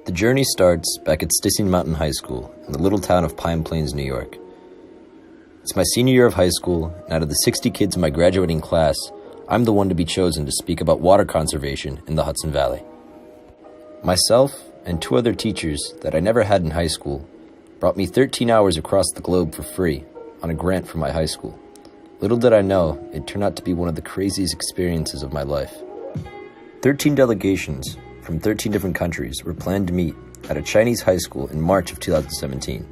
The journey starts back at Stisson Mountain High School in the little town of Pine Plains, New York. It's my senior year of high school, and out of the 60 kids in my graduating class, I'm the one to be chosen to speak about water conservation in the Hudson Valley. Myself and 2 other teachers that I never had in high school brought me 13 hours across the globe for free on a grant from my high school. Little did I know, it turned out to be one of the craziest experiences of my life. 13 delegations from 13 different countries were planned to meet at a Chinese high school in March of 2017.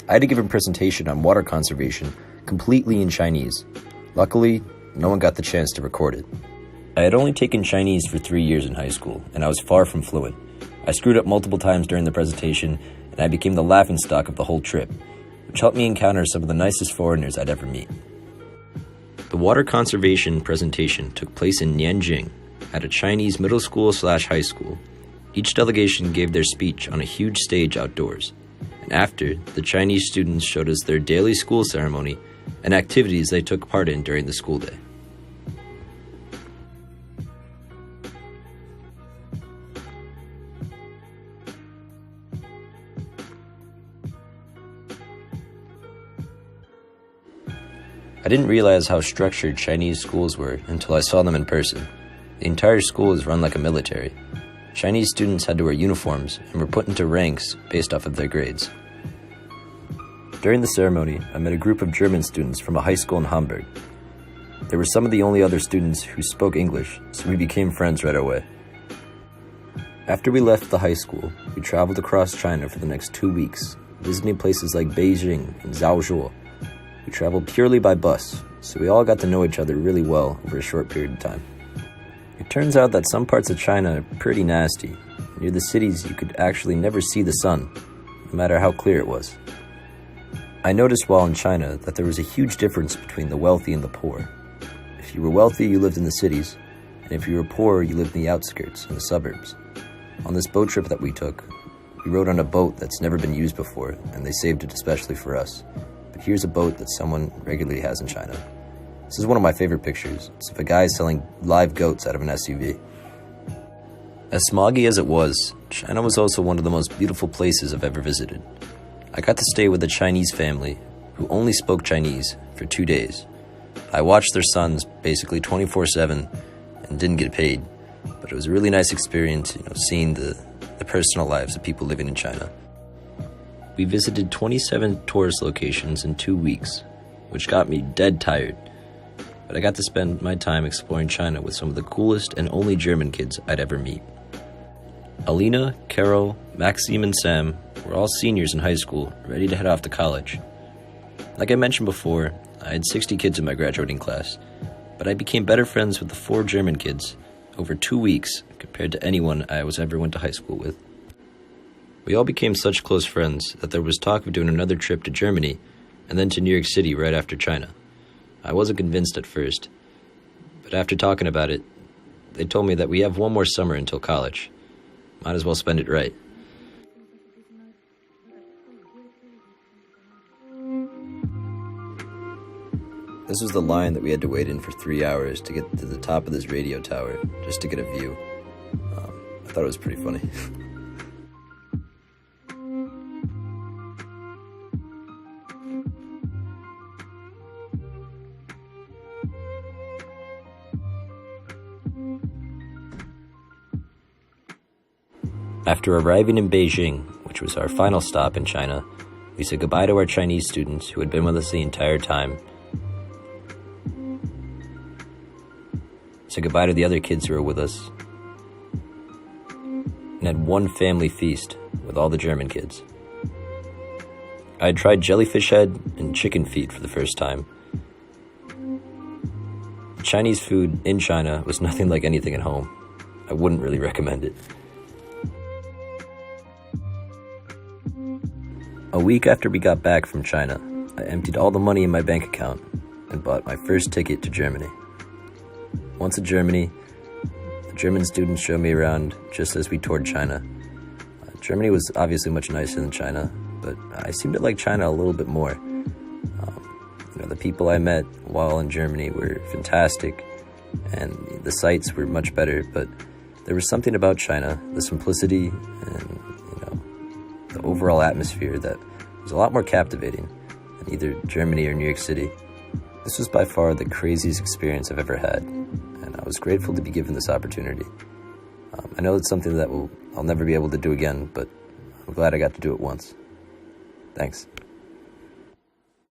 I had to give a presentation on water conservation completely in Chinese. Luckily, no one got the chance to record it. I had only taken Chinese for 3 years in high school, and I was far from fluent. I screwed up multiple times during the presentation, and I became the laughingstock of the whole trip, which helped me encounter some of the nicest foreigners I'd ever meet. The water conservation presentation took place in Nanjing, at a Chinese middle school/high school. Each delegation gave their speech on a huge stage outdoors, and after, the Chinese students showed us their daily school ceremony and activities they took part in during the school day. I didn't realize how structured Chinese schools were until I saw them in person. The entire school is run like a military. Chinese students had to wear uniforms and were put into ranks based off of their grades. During the ceremony, I met a group of German students from a high school in Hamburg. They were some of the only other students who spoke English, so we became friends right away. After we left the high school, we traveled across China for the next 2 weeks, visiting places like Beijing and Zhaozhou. We traveled purely by bus, so we all got to know each other really well over a short period of time. It turns out that some parts of China are pretty nasty. Near the cities, you could actually never see the sun, no matter how clear it was. I noticed while in China that there was a huge difference between the wealthy and the poor. If you were wealthy, you lived in the cities, and if you were poor, you lived in the outskirts, in the suburbs. On this boat trip that we took, we rode on a boat that's never been used before, and they saved it especially for us. But here's a boat that someone regularly has in China. This is one of my favorite pictures. It's of a guy selling live goats out of an SUV. As smoggy as it was, China was also one of the most beautiful places I've ever visited. I got to stay with a Chinese family who only spoke Chinese for 2 days. I watched their sons basically 24/7 and didn't get paid, but it was a really nice experience, seeing the personal lives of people living in China. We visited 27 tourist locations in 2 weeks, which got me dead tired. But I got to spend my time exploring China with some of the coolest and only German kids I'd ever meet. Alina, Carol, Maxime, and Sam were all seniors in high school, ready to head off to college. Like I mentioned before, I had 60 kids in my graduating class, but I became better friends with the 4 German kids over 2 weeks compared to anyone I ever went to high school with. We all became such close friends that there was talk of doing another trip to Germany and then to New York City right after China. I wasn't convinced at first, but after talking about it, they told me that we have 1 more summer until college. Might as well spend it right. This was the line that we had to wait in for 3 hours to get to the top of this radio tower, just to get a view. I thought it was pretty funny. After arriving in Beijing, which was our final stop in China, we said goodbye to our Chinese students who had been with us the entire time. Said goodbye to the other kids who were with us, and had one family feast with all the German kids. I had tried jellyfish head and chicken feet for the first time. Chinese food in China was nothing like anything at home. I wouldn't really recommend it. A week after we got back from China, I emptied all the money in my bank account and bought my first ticket to Germany. Once in Germany, the German students showed me around just as we toured China. Germany was obviously much nicer than China, but I seemed to like China a little bit more. The people I met while in Germany were fantastic, and the sights were much better, but there was something about China, the simplicity and the overall atmosphere that was a lot more captivating than either Germany or New York City. This was by far the craziest experience I've ever had, and I was grateful to be given this opportunity. I know it's something that I'll never be able to do again, but I'm glad I got to do it once. Thanks.